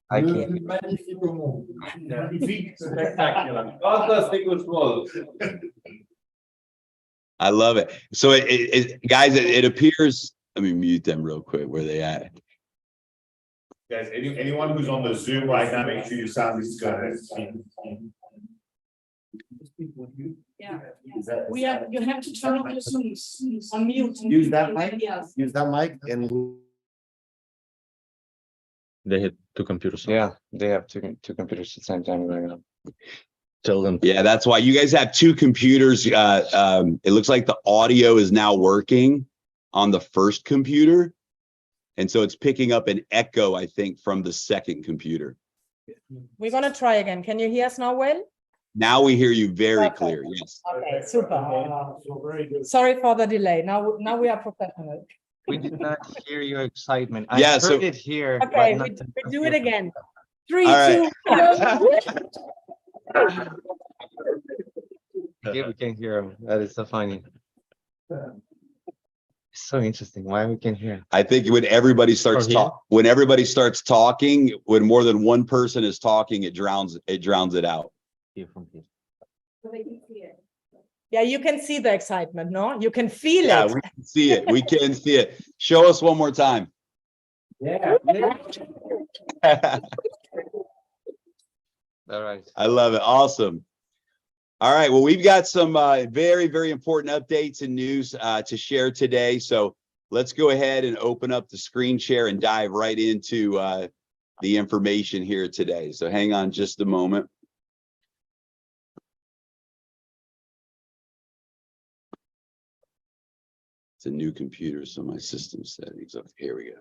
I can't. Spectacular. Fantastic was. I love it. So guys, it appears, let me mute them real quick. Where they at? Guys, anyone who's on the Zoom right now, make sure your sound is good. Yeah. We have, you have to turn on your Zoom on mute. Use that mic? Yes. Use that mic and. They had two computers. Yeah, they have two computers at the same time going on. Tell them. Yeah, that's why you guys have two computers. It looks like the audio is now working on the first computer. And so it's picking up an echo, I think, from the second computer. We're going to try again. Can you hear us now well? Now we hear you very Okay. clear. Yes. Okay, super. Sorry for the delay. Now we are professional. We did not hear your excitement. Yeah, I so- heard it here. Okay, but we not- do it again. 3, All right. 2, 1. Yeah, we can hear him. That is so funny. It's so interesting. Why we can hear? I think when everybody starts Or here? when everybody starts talking, when more than one person is talking, it drowns it out. Here from here. Yeah, you can see the excitement, no? You can feel Yeah, it. we can see it. We can see it. Show us one more time. Yeah. All right. I love it. Awesome. All right. Well, we've got some very, very important updates and news to share today. So let's go ahead and open up the screen share and dive right into the information here today. So hang on just a moment. It's a new computer, so my system settings. Okay, here we go.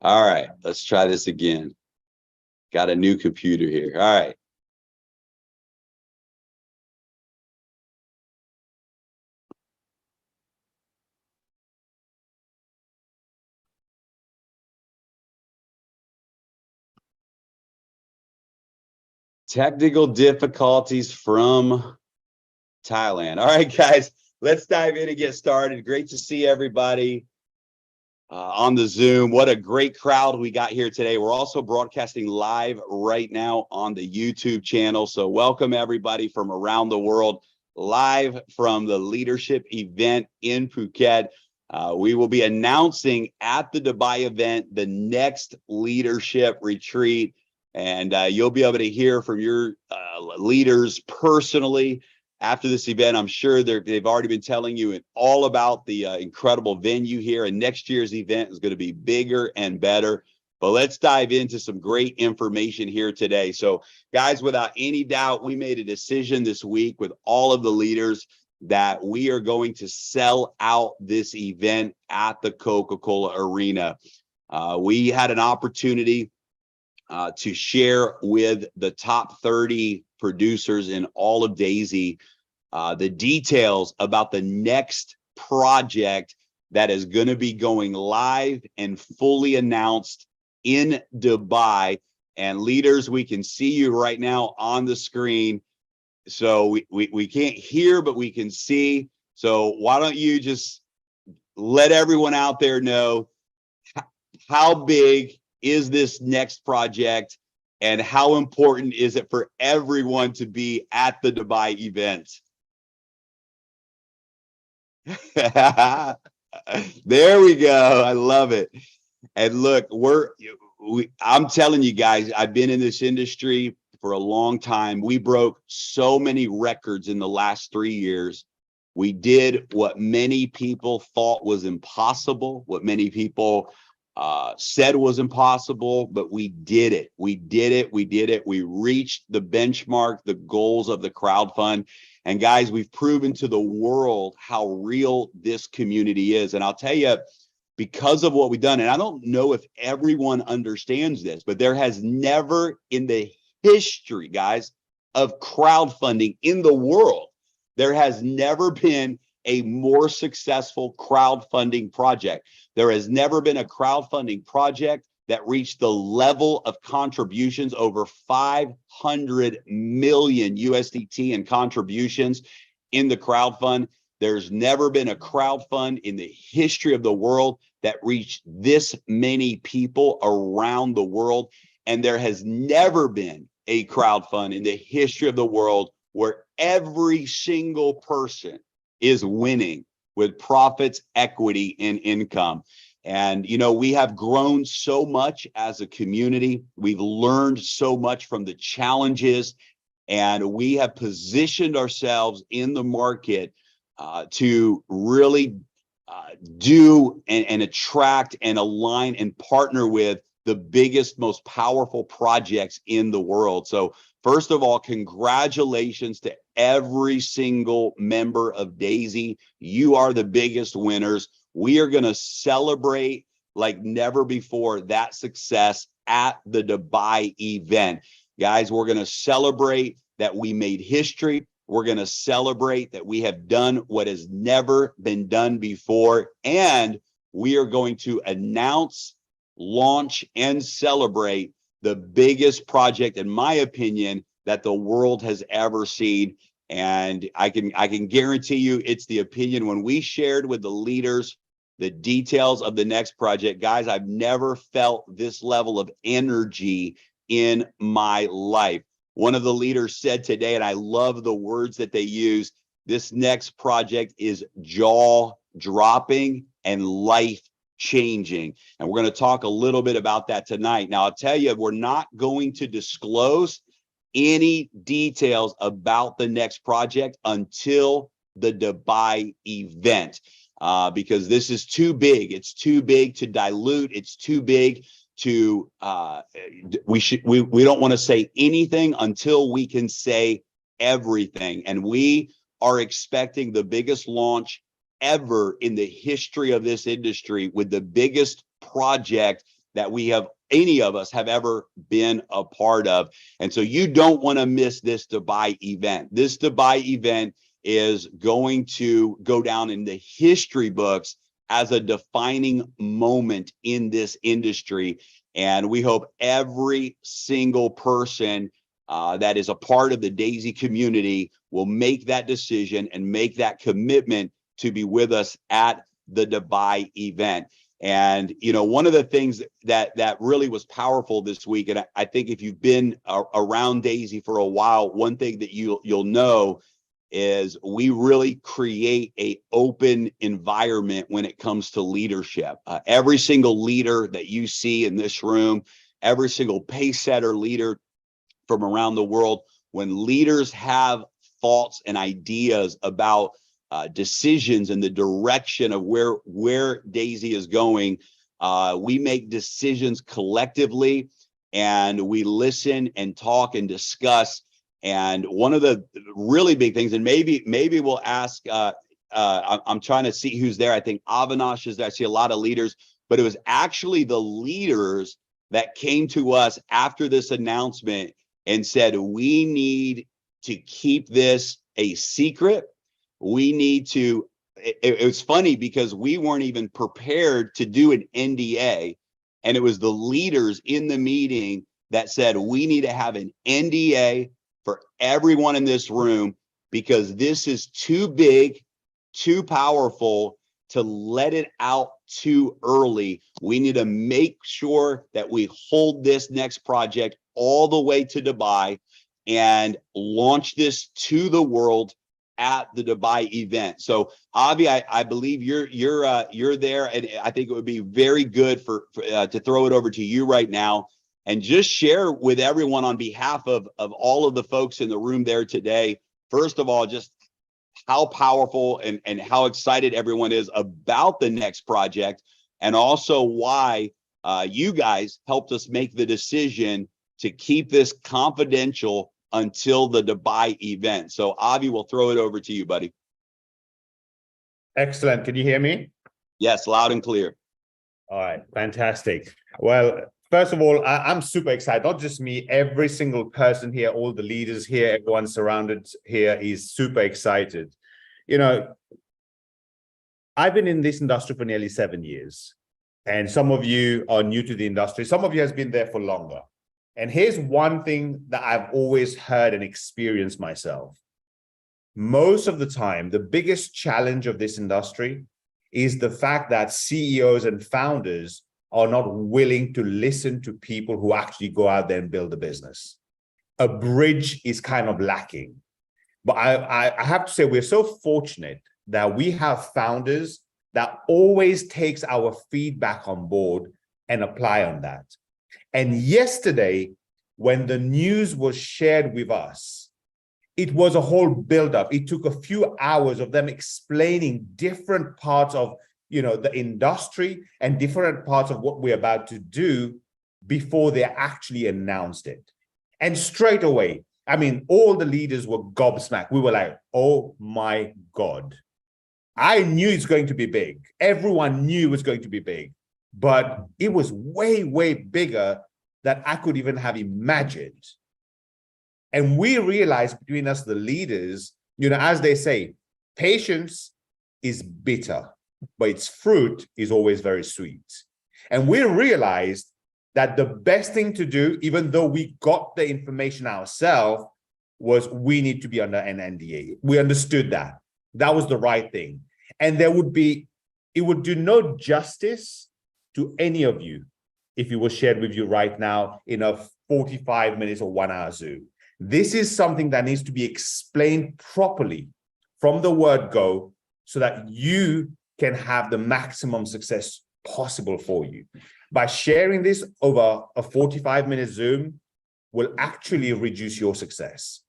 All right, let's try this again. Got a new computer here. All right. Technical difficulties from Thailand. All right, guys, let's dive in and get started. Great to see everybody on the Zoom. What a great crowd we got here today. We're also broadcasting live right now on the YouTube channel. So welcome everybody from around the world, live from the leadership event in Phuket. We will be announcing at the Dubai event the next leadership retreat. And you'll be able to hear from your leaders personally after this event. I'm sure they've already been telling you all about the incredible venue here. And next year's event is going to be bigger and better. But let's dive into some great information here today. So, guys, without any doubt, we made a decision this week with all of the leaders that we are going to sell out this event at the Coca-Cola Arena. We had an opportunity to share with the top 30 producers in all of Daisy the details about the next project that is going to be going live and fully announced in Dubai. And leaders, we can see you right now on the screen. So we can't hear, but we can see. So why don't you just let everyone out there know how big is this next project and how important is it for everyone to be at the Dubai event? There we go. I love it. And look, I'm telling you guys, I've been in this industry for a long time. We broke so many records in the last 3 years. We did what many people thought was impossible, what many people said was impossible, but we did it. We did it. We did it. We reached the benchmark, the goals of the crowd fund. And guys, we've proven to the world how real this community is. And I'll tell you, because of what we've done, and I don't know if everyone understands this, but there has never in the history, guys, of crowdfunding in the world, there has never been a more successful crowdfunding project. There has never been a crowdfunding project that reached the level of contributions over 500 million USDT in contributions in the crowdfund. There's never been a crowdfund in the history of the world that reached this many people around the world. And there has never been a crowdfund in the history of the world where every single person is winning with profits, equity, and income. And, you know, we have grown so much as a community. We've learned so much from the challenges, and we have positioned ourselves in the market to really do and attract and align and partner with the biggest, most powerful projects in the world. So first of all, congratulations to every single member of Daisy. You are the biggest winners. We are going to celebrate like never before that success at the Dubai event. Guys, we're going to celebrate that we made history. We're going to celebrate that we have done what has never been done before. And we are going to announce, launch, and celebrate the biggest project, in my opinion, that the world has ever seen. And I can guarantee you it's the opinion when we shared with the leaders the details of the next project. Guys, I've never felt this level of energy in my life. One of the leaders said today, and I love the words that they use, this next project is jaw-dropping and life-changing. And we're going to talk a little bit about that tonight. Now, I'll tell you, we're not going to disclose any details about the next project until the Dubai event, because this is too big. It's too big to dilute. It's too big to we don't want to say anything until we can say everything. And we are expecting the biggest launch ever in the history of this industry, with the biggest project that we have, any of us have ever been a part of. And so you don't want to miss this Dubai event. This Dubai event is going to go down in the history books as a defining moment in this industry. And we hope every single person that is a part of the Daisy community will make that decision and make that commitment to be with us at the Dubai event. And, you know, one of the things that really was powerful this week, and I think if you've been around Daisy for a while, one thing that you'll know is we really create an open environment when it comes to leadership. Every single leader that you see in this room, every single pace setter leader from around the world, when leaders have thoughts and ideas about decisions and the direction of where Daisy is going, we make decisions collectively, and we listen and talk and discuss. And one of the really big things, and maybe we'll ask, I'm trying to see who's there. I think Avinash is there. I see a lot of leaders, but it was actually the leaders that came to us after this announcement and said, we need to keep this a secret. We need to, it was funny because we weren't even prepared to do an NDA. And it was the leaders in the meeting that said, we need to have an NDA for everyone in this room, because this is too big, too powerful to let it out too early. We need to make sure that we hold this next project all the way to Dubai and launch this to the world at the Dubai event. So Avi, I believe you're there, and I think it would be very good to throw it over to you right now and just share with everyone on behalf of all of the folks in the room there today. First of all, just how powerful and how excited everyone is about the next project, and also why you guys helped us make the decision to keep this confidential until the Dubai event. So Avi, we'll throw it over to you, buddy. Excellent. Can you hear me? Yes, loud and clear. All right, fantastic. Well, first of all, I'm super excited. Not just me, every single person here, all the leaders here, everyone surrounded here is super excited. You know, I've been in this industry for nearly 7 years. And some of you are new to the industry. Some of you has been there for longer. And here's one thing that I've always heard and experienced myself. Most of the time, the biggest challenge of this industry is the fact that CEOs and founders are not willing to listen to people who actually go out there and build a business. A bridge is kind of lacking. But I have to say, we're so fortunate that we have founders that always takes our feedback on board and apply on that. And yesterday, when the news was shared with us, it was a whole buildup. It took a few hours of them explaining different parts of, the industry and different parts of what we're about to do before they actually announced it. And straight away, I mean, all the leaders were gobsmacked. We were like, oh my God. I knew it's going to be big. Everyone knew it was going to be big, but it was way, way bigger than I could even have imagined. And we realized between us, the leaders, as they say, patience is bitter, but its fruit is always very sweet. And we realized that the best thing to do, even though we got the information ourselves, was we need to be under an NDA. We understood that. That was the right thing. And it would do no justice to any of you if it was shared with you right now in a 45 minutes or 1 hour Zoom. This is something that needs to be explained properly from the word go so that you can have the maximum success possible for you. By sharing this over a 45-minute Zoom will actually reduce your success.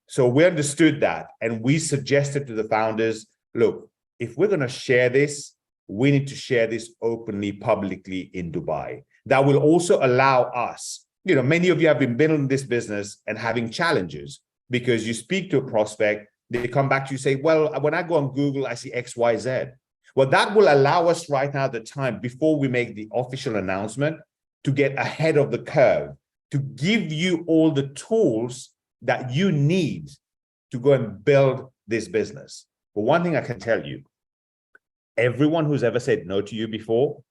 So we understood that, and we suggested to the founders, look, if we're going to share this, we need to share this openly, publicly in Dubai. That will also allow us, many of you have been building this business and having challenges because you speak to a prospect, they come back to you and say, well, when I go on Google, I see X, Y, Z. Well, that will allow us right now, the time before we make the official announcement, to get ahead of the curve, to give you all the tools that you need to go and build this business. But one thing I can tell you, everyone who's ever said no to you before,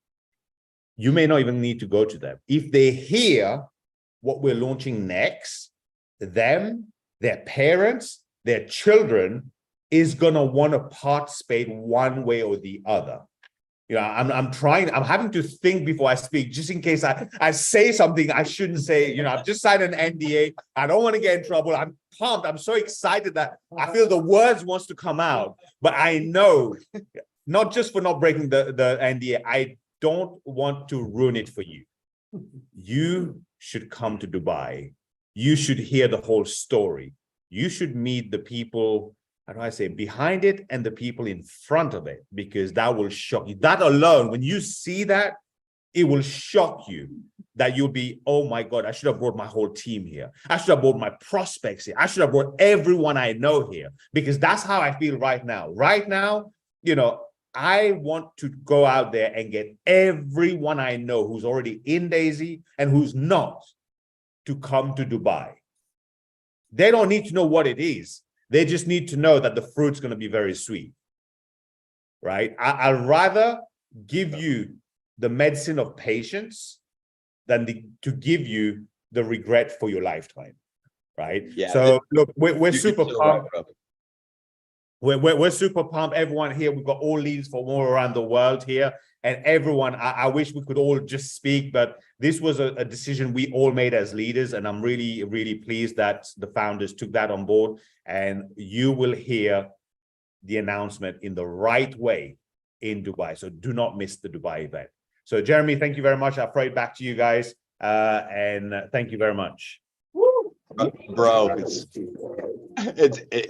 you may not even need to go to them. If they hear what we're launching next, them, their parents, their children is going to want to participate one way or the other. I'm having to think before I speak, just in case I say something I shouldn't say. I've just signed an NDA. I don't want to get in trouble. I'm pumped. I'm so excited that I feel the words wants to come out. But I know, not just for not breaking the NDA, I don't want to ruin it for you. You should come to Dubai. You should hear the whole story. You should meet the people, how do I say, behind it and the people in front of it, because that will shock you. That alone, when you see that, it will shock you that you'll be, oh my God, I should have brought my whole team here. I should have brought my prospects here. I should have brought everyone I know here, because that's how I feel right now. Right now, I want to go out there and get everyone I know who's already in Daisy and who's not to come to Dubai. They don't need to know what it is. They just need to know that the fruit's going to be very sweet, right? I'd rather give you the medicine of patience than to give you the regret for your lifetime, right? Yeah. So look, we're You- super you're so pumped. right, brother. We're super pumped. Everyone here, we've got all leaders from all around the world here. And everyone, I wish we could all just speak, but this was a decision we all made as leaders. And I'm really, really pleased that the founders took that on board. And you will hear the announcement in the right way in Dubai. So do not miss the Dubai event. So Jeremy, thank you very much. I'll throw it back to you guys. And thank you very much. Bro, it's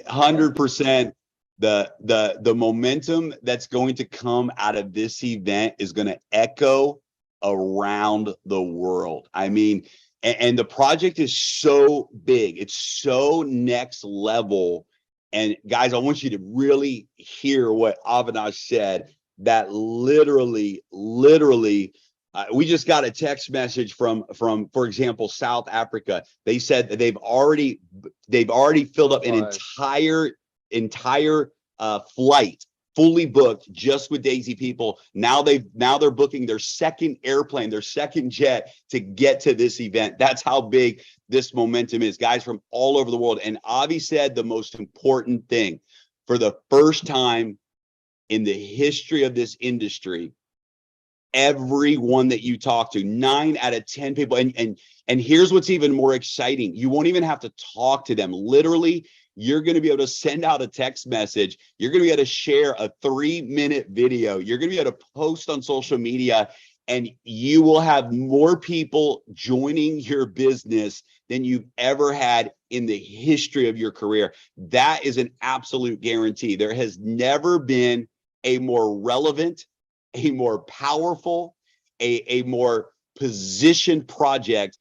100%. The momentum that's going to come out of this event is going to echo around the world. I mean, and the project is so big. It's so next level. And guys, I want you to really hear what Avinash said, that literally, we just got a text message from, for example, South Africa. They said that they've already filled up an entire flight fully booked just with Daisy people. Now they're booking their second airplane, their second jet to get to this event. That's how big this momentum is, guys from all over the world. And Avi said the most important thing: for the first time in the history of this industry, everyone that you talk to, 9 out of 10 people, and here's what's even more exciting: you won't even have to talk to them. Literally, you're going to be able to send out a text message. You're going to be able to share a 3-minute video. You're going to be able to post on social media, and you will have more people joining your business than you've ever had in the history of your career. That is an absolute guarantee. There has never been a more relevant, a more powerful, a more positioned project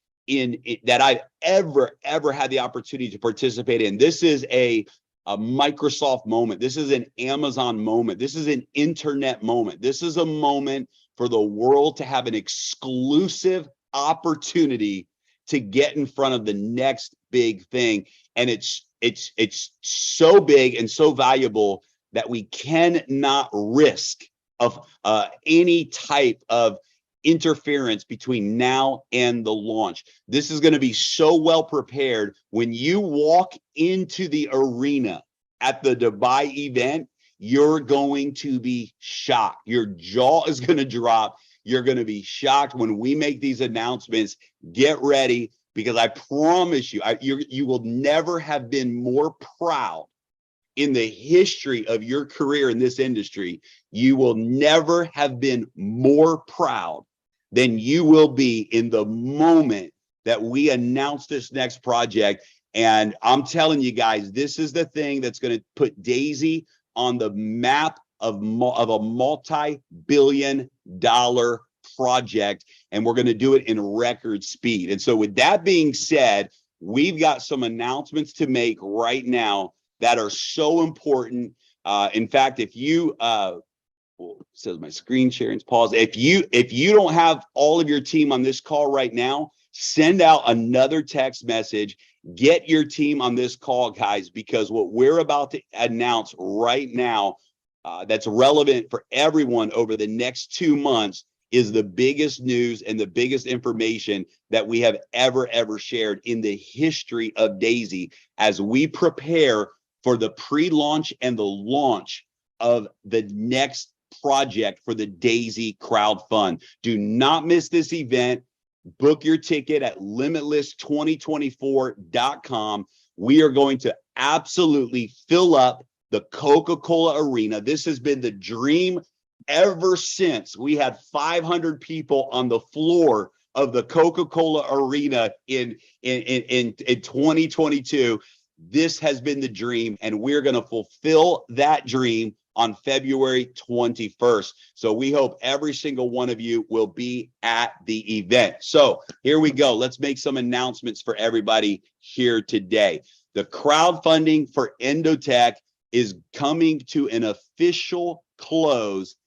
that I've ever had the opportunity to participate in. This is a Microsoft moment. This is an Amazon moment. This is an internet moment. This is a moment for the world to have an exclusive opportunity to get in front of the next big thing. And it's so big and so valuable that we cannot risk of any type of interference between now and the launch. This is going to be so well prepared. When you walk into the arena at the Dubai event, you're going to be shocked. Your jaw is going to drop. You're going to be shocked when we make these announcements. Get ready, because I promise you, you will never have been more proud in the history of your career in this industry. You will never have been more proud than you will be in the moment that we announce this next project. And I'm telling you guys, this is the thing that's going to put Daisy on the map of a multi-billion-dollar project, and we're going to do it in record speed. And so with that being said, we've got some announcements to make right now that are so important. In fact, if you says my screen sharing's paused. If you don't have all of your team on this call right now, send out another text message. Get your team on this call, guys, because what we're about to announce right now, that's relevant for everyone over the next 2 months, is the biggest news and the biggest information that we have ever shared in the history of Daisy, as we prepare for the pre-launch and the launch of the next project for the Daisy Crowd Fund. Do not miss this event. Book your ticket at limitless2024.com. We are going to absolutely fill up the Coca-Cola arena. This has been the dream ever since we had 500 people on the floor of the Coca-Cola arena in 2022. This has been the dream, and we're going to fulfill that dream on February 21st. So we hope every single one of you will be at the event. So here we go. Let's make some announcements for everybody here today. The crowdfunding for Endotech is coming to an official close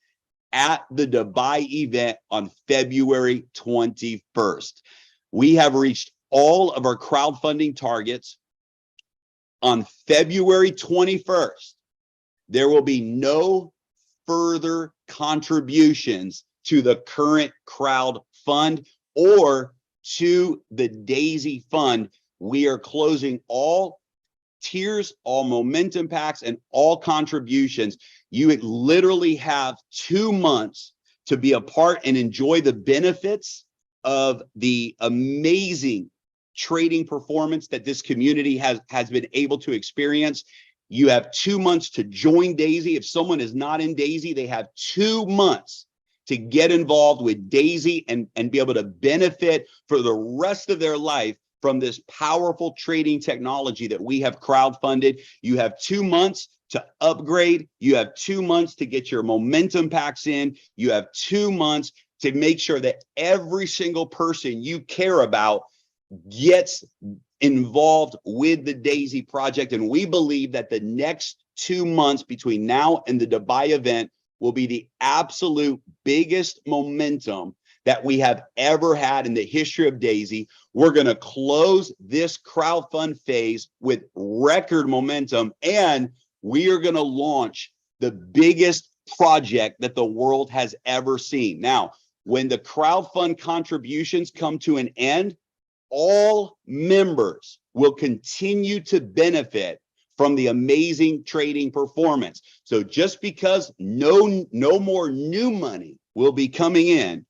at the Dubai event on February 21st. We have reached all of our crowdfunding targets. On February 21st, there will be no further contributions to the current crowd fund or to the Daisy Fund. We are closing all tiers, all momentum packs, and all contributions. You literally have 2 months to be a part and enjoy the benefits of the amazing trading performance that this community has been able to experience. You have 2 months to join Daisy. If someone is not in Daisy, they have 2 months to get involved with Daisy and be able to benefit for the rest of their life from this powerful trading technology that we have crowdfunded. You have 2 months to upgrade. You have 2 months to get your momentum packs in. You have 2 months to make sure that every single person you care about gets involved with the Daisy project. And we believe that the next 2 months between now and the Dubai event will be the absolute biggest momentum that we have ever had in the history of Daisy. We're going to close this crowdfund phase with record momentum, and we are going to launch the biggest project that the world has ever seen. Now, when the crowdfund contributions come to an end, all members will continue to benefit from the amazing trading performance. So just because no more new money will be coming in,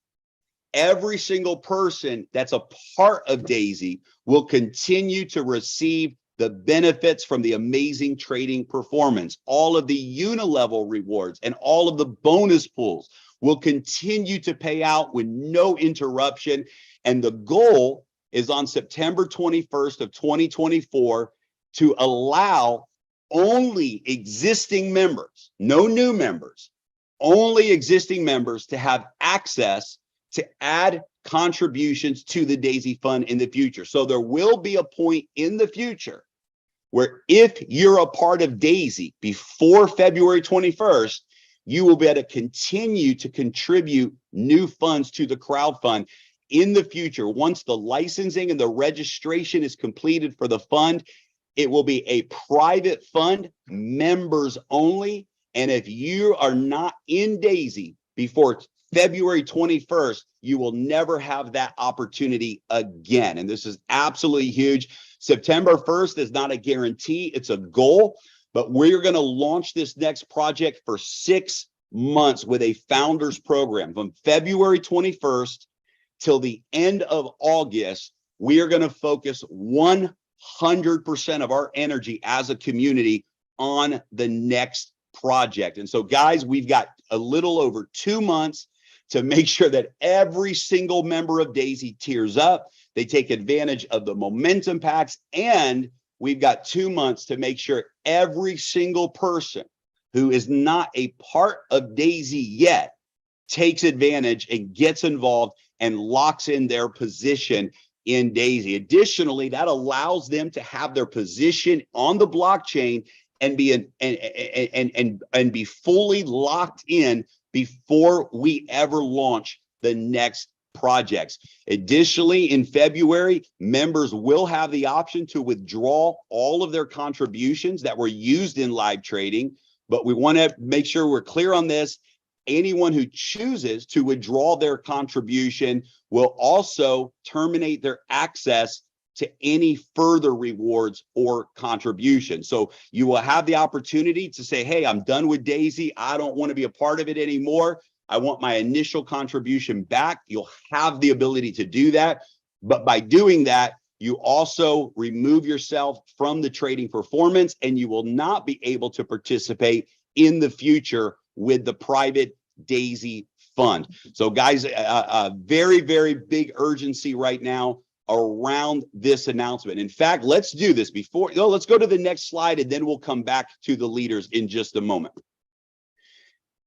every single person that's a part of Daisy will continue to receive the benefits from the amazing trading performance. All of the unilevel rewards and all of the bonus pools will continue to pay out with no interruption. And the goal is on September 21st of 2024 to allow only existing members, no new members, only existing members to have access to add contributions to the Daisy Fund in the future. So there will be a point in the future where if you're a part of Daisy before February 21st, you will be able to continue to contribute new funds to the crowd fund in the future. Once the licensing and the registration is completed for the fund, it will be a private fund, members only. And if you are not in Daisy before February 21st, you will never have that opportunity again. And this is absolutely huge. September 1st is not a guarantee, it's a goal, but we're going to launch this next project for 6 months with a founders program from February 21st till the end of August. We are going to focus 100% of our energy as a community on the next project. And so guys, we've got a little over 2 months to make sure that every single member of Daisy tiers up. They take advantage of the momentum packs, and we've got 2 months to make sure every single person who is not a part of Daisy yet takes advantage and gets involved and locks in their position in Daisy. Additionally, that allows them to have their position on the blockchain and be fully locked in before we ever launch the next projects. Additionally, in February, members will have the option to withdraw all of their contributions that were used in live trading, but we want to make sure we're clear on this. Anyone who chooses to withdraw their contribution will also terminate their access to any further rewards or contributions. So you will have the opportunity to say, hey, I'm done with Daisy. I don't want to be a part of it anymore. I want my initial contribution back. You'll have the ability to do that. But by doing that, you also remove yourself from the trading performance, and you will not be able to participate in the future with the private Daisy fund. So guys, a very, very big urgency right now around this announcement. In fact, let's do this before, let's go to the next slide, and then we'll come back to the leaders in just a moment.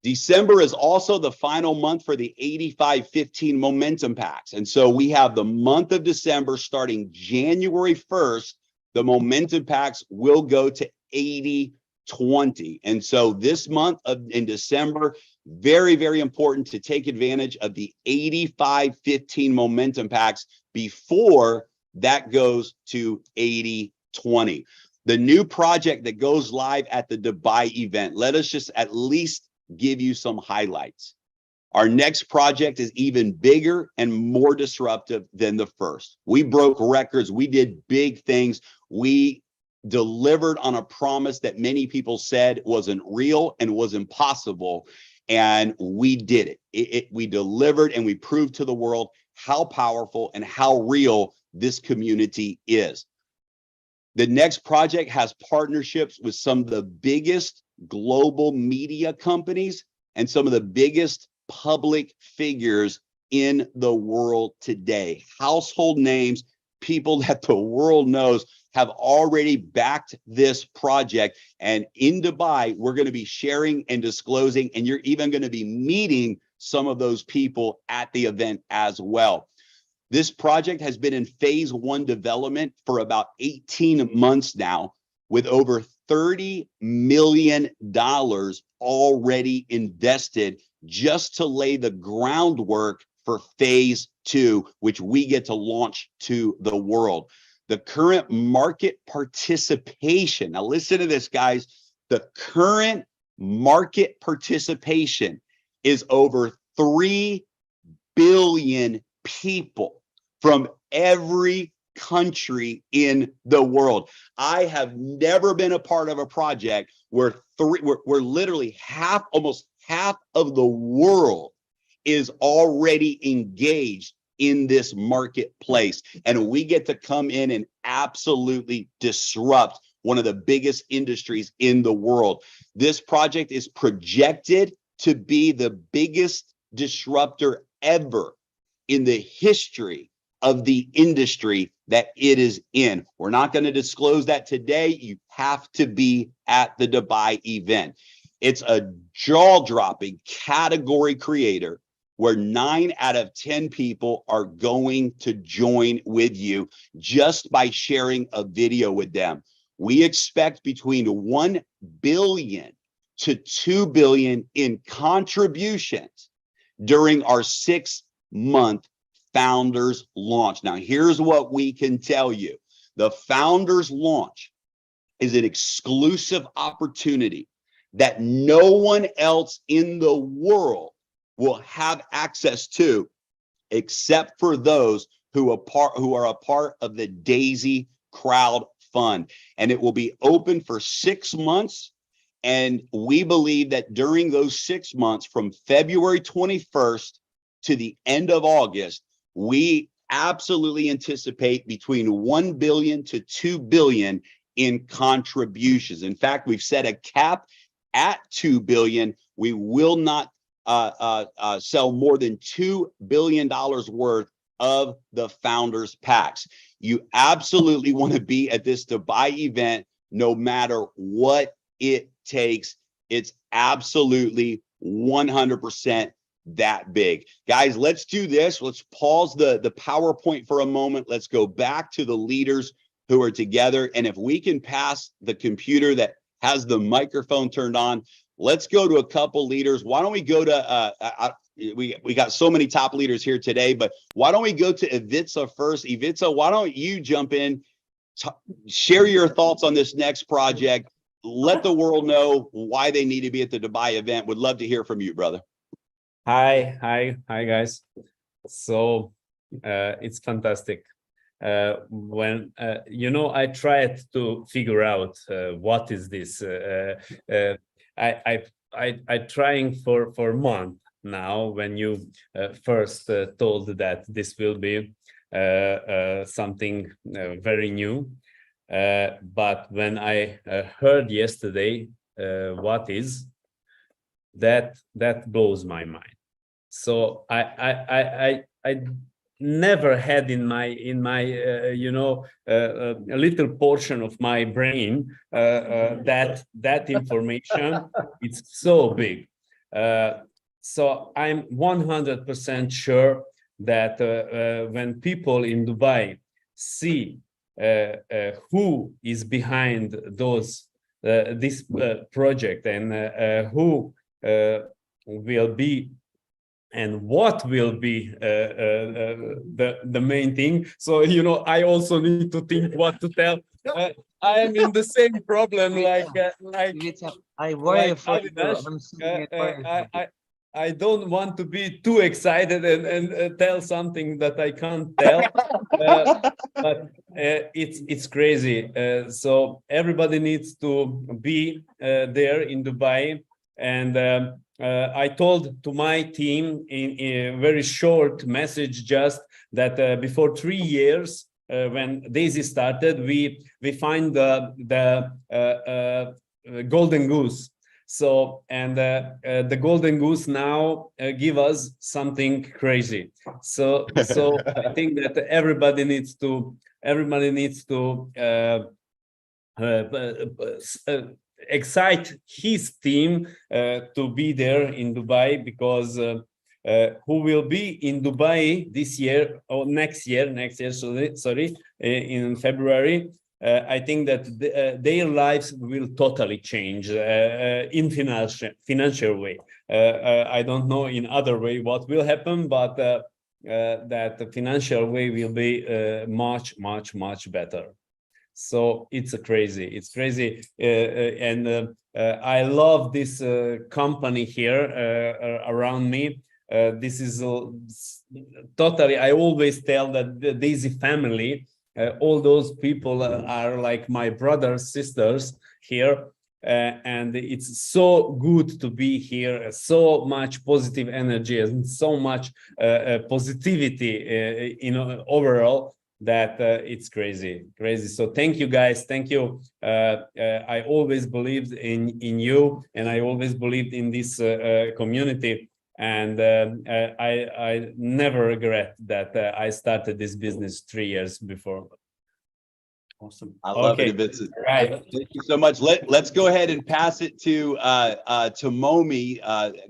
December is also the final month for the 85-15 momentum packs. And so we have the month of December starting January 1st, the momentum packs will go to 80-20. And so this month in December, very, very important to take advantage of the 85-15 momentum packs before that goes to 80-20. The new project that goes live at the Dubai event, let us just at least give you some highlights. Our next project is even bigger and more disruptive than the first. We broke records. We did big things. We delivered on a promise that many people said wasn't real and was impossible. And we did it. We delivered, and we proved to the world how powerful and how real this community is. The next project has partnerships with some of the biggest global media companies and some of the biggest public figures in the world today. Household names, people that the world knows, have already backed this project. And in Dubai, we're going to be sharing and disclosing, and you're even going to be meeting some of those people at the event as well. This project has been in phase 1 development for about 18 months now, with over $30 million already invested just to lay the groundwork for phase 2, which we get to launch to the world. The current market participation, now listen to this, guys, the current market participation is over 3 billion people from every country in the world. I have never been a part of a project where literally almost half of the world is already engaged in this marketplace. And we get to come in and absolutely disrupt one of the biggest industries in the world. This project is projected to be the biggest disruptor ever in the history of the industry that it is in. We're not going to disclose that today. You have to be at the Dubai event. It's a jaw-dropping category creator where 9 out of 10 people are going to join with you just by sharing a video with them. We expect between 1 billion to 2 billion in contributions during our 6-month founders launch. Now, here's what we can tell you. The founders launch is an exclusive opportunity that no one else in the world will have access to except for those who are a part of the Daisy Crowd Fund. And it will be open for 6 months. And we believe that during those 6 months, from February 21st to the end of August, we absolutely anticipate between 1 billion to 2 billion in contributions. In fact, we've set a cap at 2 billion. We will not sell more than $2 billion worth of the founders packs. You absolutely want to be at this Dubai event, no matter what it takes. It's absolutely 100% that big. Guys, let's do this. Let's pause the PowerPoint for a moment. Let's go back to the leaders who are together. And if we can pass the computer that has the microphone turned on, let's go to a couple leaders. Why don't we go to, we got so many top leaders here today, but why don't we go to Ivica first? Ivica, why don't you jump in, share your thoughts on this next project, let the world know why they need to be at the Dubai event. Would love to hear from you, brother. Hi guys. So it's fantastic. When I tried to figure out what is this. I trying for a month now. When you first told that this will be something very new, but when I heard yesterday what is that blows my mind. So I never had in my a little portion of my brain that information. It's so big. So I'm 100% sure that when people in Dubai see who is behind this project and who will be and what will be the main thing. So, I also need to think what to tell. I am in the same problem I worry for you. Avinash. I don't want to be too excited and tell something that I can't tell, but it's crazy. So everybody needs to be there in Dubai, and I told to my team in a very short message just that before 3 years, when Daisy started, we find the golden goose. So, and the golden goose now give us something crazy. So I think that everybody needs to excite his team to be there in Dubai, because who will be in Dubai this year or next year, sorry, in February. I think that their lives will totally change in financial way. I don't know in other way what will happen, but that the financial way will be much better. So it's crazy. It's crazy, and I love this company here around me. This is totally. I always tell that the Daisy family, all those people are like my brothers, sisters here. And it's so good to be here, so much positive energy and so much positivity overall, that it's crazy. So thank you guys, thank you. I always believed in you, and I always believed in this community, and I never regret that I started this business 3 years before. Awesome. I love Okay. it, Vincent. Right. Thank you so much. Let's go ahead and pass it to Momi.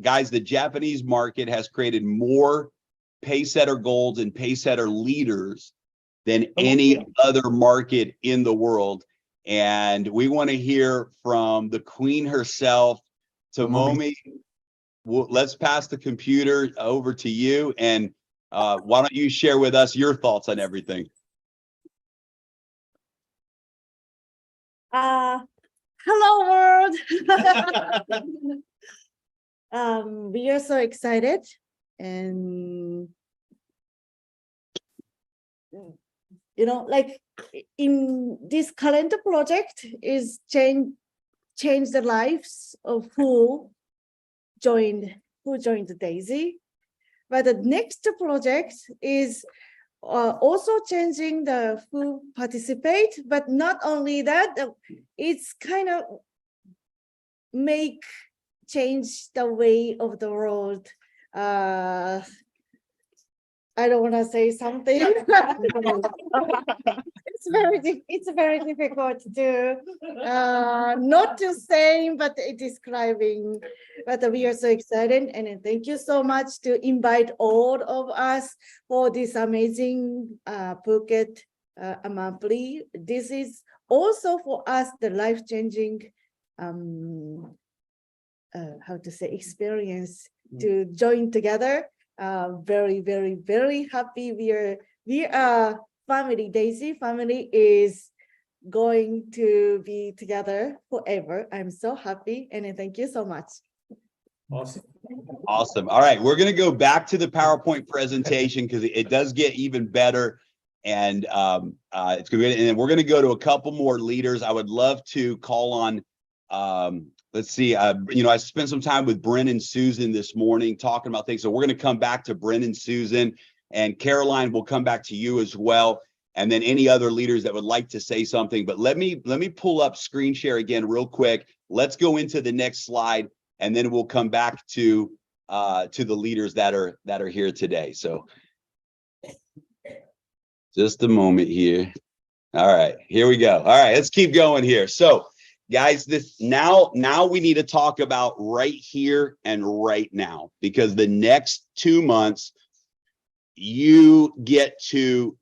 Guys, the Japanese market has created more Pacesetter Golds and Pacesetter leaders than any other market in the world. And we want to hear from the queen herself, Tomomi. Let's pass the computer over to you. And why don't you share with us your thoughts on everything? Hello world. We are so excited, and like in this calendar project is change the lives of who joined Daisy, but the next project is also changing the who participate, but not only that, it's kind of change the way of the world. I don't want to say something. It's very difficult to not to say, but describing. But we are so excited, and thank you so much to invite all of us for this amazing Phuket monthly. This is also for us the life-changing how to say experience to join together. Very, very, very happy. We are family. Daisy family is going to be together forever. I'm so happy, and thank you so much. Awesome. All right, we're going to go back to the PowerPoint presentation because it does get even better, and it's going to be. And then we're going to go to a couple more leaders. I would love to call on. Let's see. I spent some time with Bryn and Susan this morning talking about things. So we're going to come back to Bryn and Susan, and Caroline will come back to you as well. And then any other leaders that would like to say something. But let me pull up screen share again real quick. Let's go into the next slide, and then we'll come back to the leaders that are here today. So just a moment here. All right, here we go. All right, let's keep going here. So guys, now we need to talk about right here and right now, because the next 2 months you get to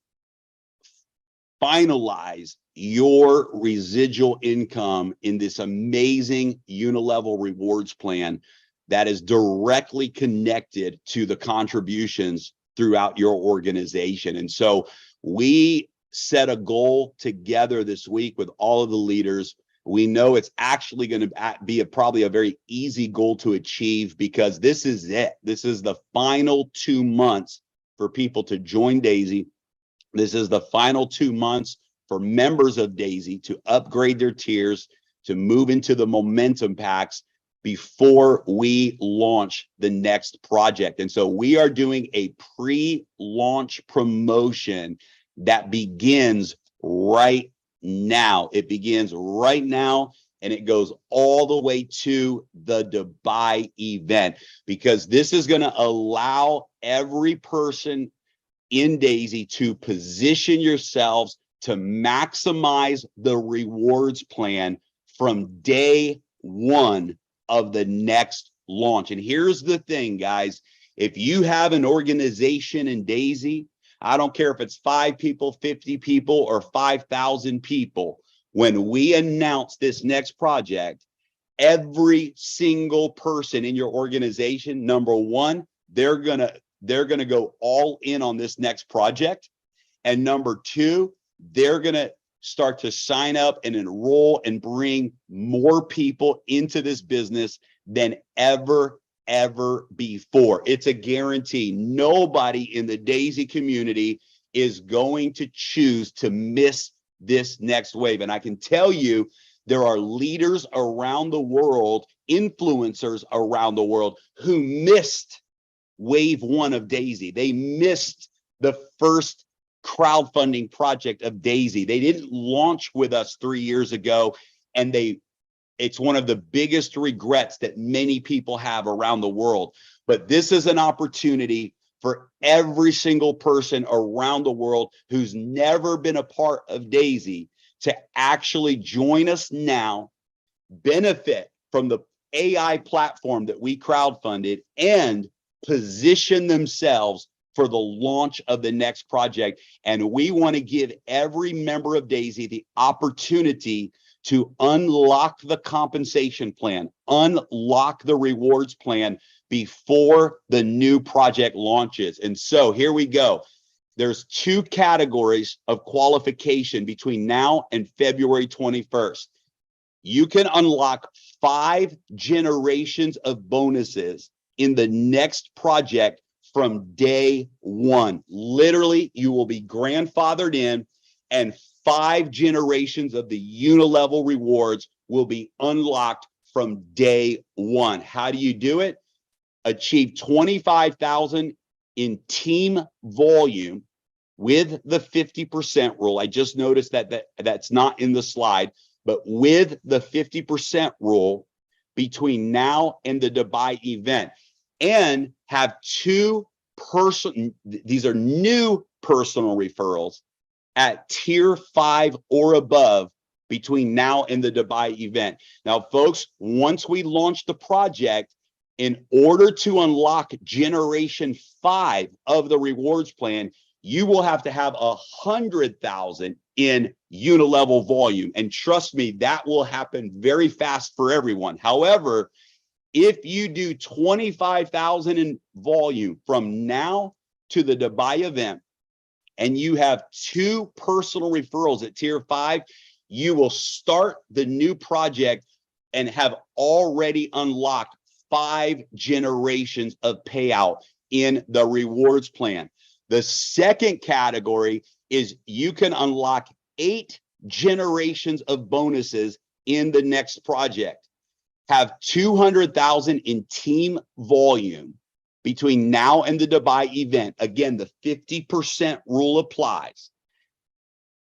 finalize your residual income in this amazing unilevel rewards plan that is directly connected to the contributions throughout your organization. And so we set a goal together this week with all of the leaders. We know it's actually going to be probably a very easy goal to achieve, because this is it. This is the final 2 months for people to join Daisy. This is the final 2 months for members of Daisy to upgrade their tiers, to move into the momentum packs before we launch the next project. And so we are doing a pre-launch promotion that begins right now. It begins right now, and it goes all the way to the Dubai event, because this is going to allow every person in Daisy to position yourselves to maximize the rewards plan from day one of the next launch. And here's the thing, guys. If you have an organization in Daisy, I don't care if it's 5 people, 50 people, or 5,000 people, when we announce this next project, every single person in your organization, number one, they're gonna go all in on this next project. And number two, they're gonna start to sign up and enroll and bring more people into this business than ever before. It's a guarantee. Nobody in the Daisy community is going to choose to miss this next wave. And I can tell you, there are leaders around the world, influencers around the world who missed wave one of Daisy. They missed the first crowdfunding project of Daisy. They didn't launch with us 3 years ago, and it's one of the biggest regrets that many people have around the world. But this is an opportunity for every single person around the world who's never been a part of Daisy to actually join us now, benefit from the AI platform that we crowdfunded, and position themselves for the launch of the next project. And we want to give every member of Daisy the opportunity to unlock the compensation plan, unlock the rewards plan before the new project launches. And so here we go. There's 2 categories of qualification between now and February 21st. You can unlock 5 generations of bonuses in the next project from day one. Literally, you will be grandfathered in, and 5 generations of the unilevel rewards will be unlocked from day one. How do you do it? Achieve 25,000 in team volume with the 50% rule. I just noticed that's not in the slide, but with the 50% rule between now and the Dubai event, and have 2 these are new personal referrals at tier 5 or above between now and the Dubai event. Now, folks, once we launch the project, in order to unlock generation 5 of the rewards plan, you will have to have 100,000 in unilevel volume. And trust me, that will happen very fast for everyone. However, if you do 25,000 in volume from now to the Dubai event, and you have 2 personal referrals at tier 5, you will start the new project and have already unlocked 5 generations of payout in the rewards plan. The second category is you can unlock 8 generations of bonuses in the next project. Have 200,000 in team volume between now and the Dubai event. Again, the 50% rule applies.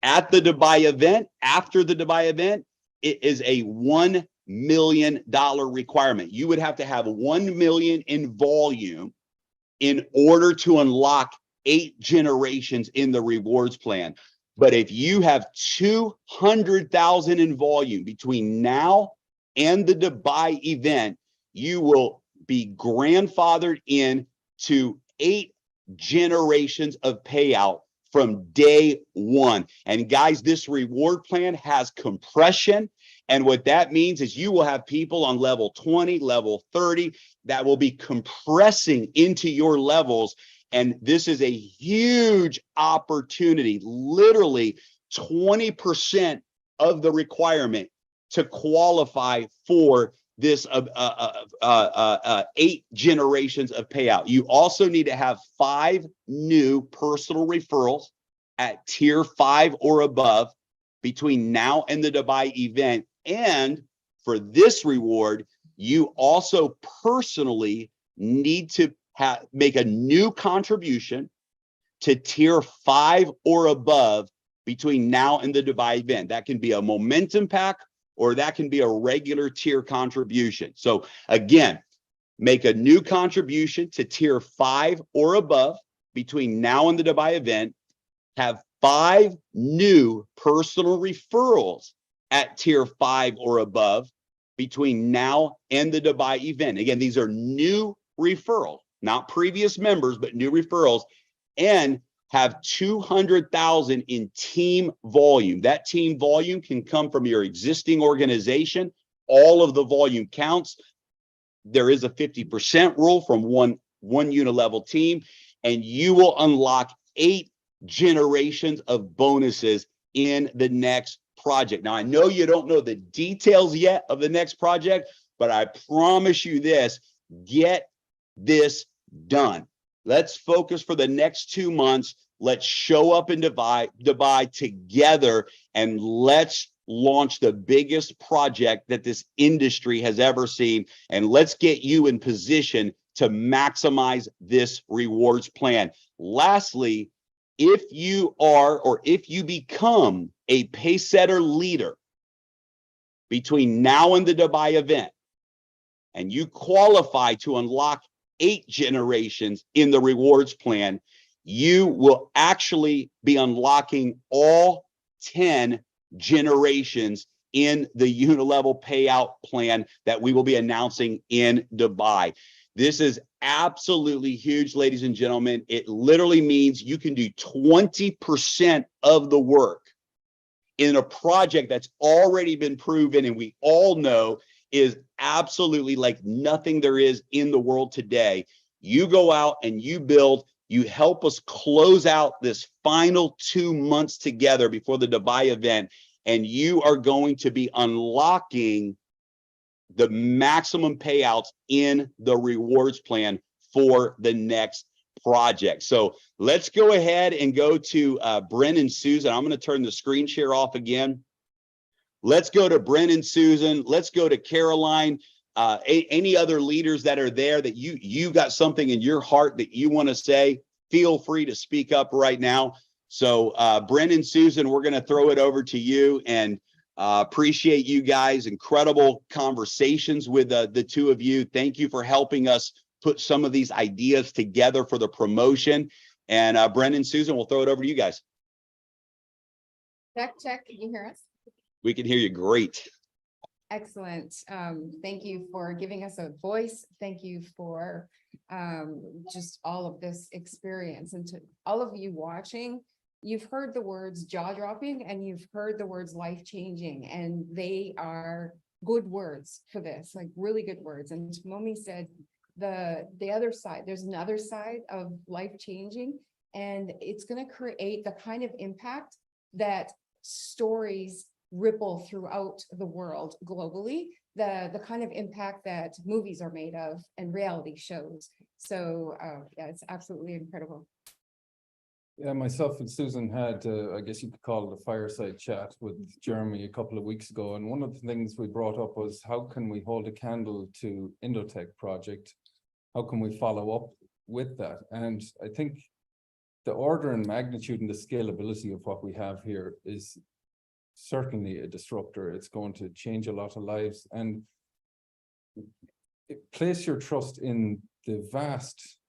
At the Dubai event, after the Dubai event, it is a $1 million requirement. You would have to have 1 million in volume in order to unlock 8 generations in the rewards plan. But if you have 200,000 in volume between now and the Dubai event, you will be grandfathered in to 8 generations of payout from day one. And guys, this reward plan has compression. And what that means is you will have people on level 20, level 30 that will be compressing into your levels. And this is a huge opportunity, literally 20% of the requirement to qualify for this 8 generations of payout. You also need to have 5 new personal referrals at tier 5 or above between now and the Dubai event. And for this reward, you also personally need to make a new contribution to tier 5 or above between now and the Dubai event. That can be a momentum pack, or that can be a regular tier contribution. So again, make a new contribution to tier 5 or above between now and the Dubai event. Have 5 new personal referrals at tier 5 or above between now and the Dubai event. Again, these are new referrals, not previous members, but new referrals. And have 200,000 in team volume. That team volume can come from your existing organization. All of the volume counts. There is a 50% rule from one unilevel team, and you will unlock 8 generations of bonuses in the next project. Now, I know you don't know the details yet of the next project, but I promise you this, get this done. Let's focus for the next 2 months. Let's show up in Dubai together, and let's launch the biggest project that this industry has ever seen. And let's get you in position to maximize this rewards plan. Lastly, if you are, or if you become a pacesetter leader between now and the Dubai event, and you qualify to unlock 8 generations in the rewards plan, you will actually be unlocking all 10 generations in the unilevel payout plan that we will be announcing in Dubai. This is absolutely huge, ladies and gentlemen. It literally means you can do 20% of the work in a project that's already been proven, and we all know is absolutely like nothing there is in the world today. You go out and you build, you help us close out this final 2 months together before the Dubai event, and you are going to be unlocking the maximum payouts in the rewards plan for the next project. So let's go ahead and go to Brent and Susan. I'm going to turn the screen share off again. Let's go to Brent and Susan. Let's go to Caroline. Any other leaders that are there that you got something in your heart that you want to say, feel free to speak up right now. So Brent and Susan, we're going to throw it over to you, and appreciate you guys. Incredible conversations with the two of you. Thank you for helping us put some of these ideas together for the promotion. And Brent and Susan, we'll throw it over to you guys. Check, check. Can you hear us? We can hear you great. Excellent. Thank you for giving us a voice. Thank you for just all of this experience. And to all of you watching, you've heard the words jaw-dropping and you've heard the words life-changing, and they are good words for this, like really good words. And Momi said the other side, there's another side of life-changing, and it's going to create the kind of impact that stories ripple throughout the world globally, the kind of impact that movies are made of and reality shows. So yeah, it's absolutely incredible. Yeah, myself and Susan had, I guess you could call it a fireside chat with Jeremy a couple of weeks ago. And one of the things we brought up was, how can we hold a candle to Indotech project? How can we follow up with that? And I think the order and magnitude and the scalability of what we have here is certainly a disruptor. It's going to change a lot of lives, and place your trust in the vast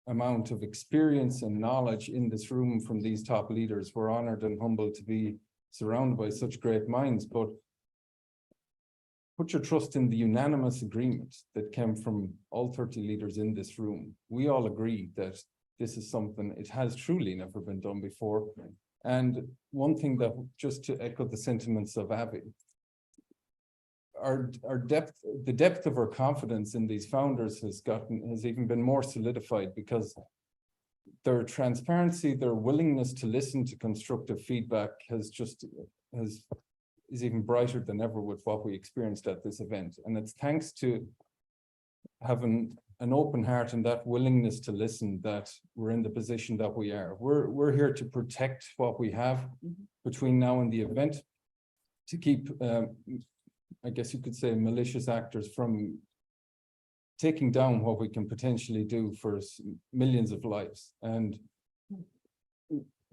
amount of experience and knowledge in this room from these top leaders. We're honored and humbled to be surrounded by such great minds, but put your trust in the unanimous agreement that came from all 30 leaders in this room. We all agree that this is something, it has truly never been done before. And one thing that, just to echo the sentiments of Abby, the depth of our confidence in these founders has even been more solidified, because their transparency, their willingness to listen to constructive feedback is even brighter than ever with what we experienced at this event. And it's thanks to having an open heart and that willingness to listen that we're in the position that we are. We're here to protect what we have between now and the event, to keep I guess you could say malicious actors from taking down what we can potentially do for millions of lives, and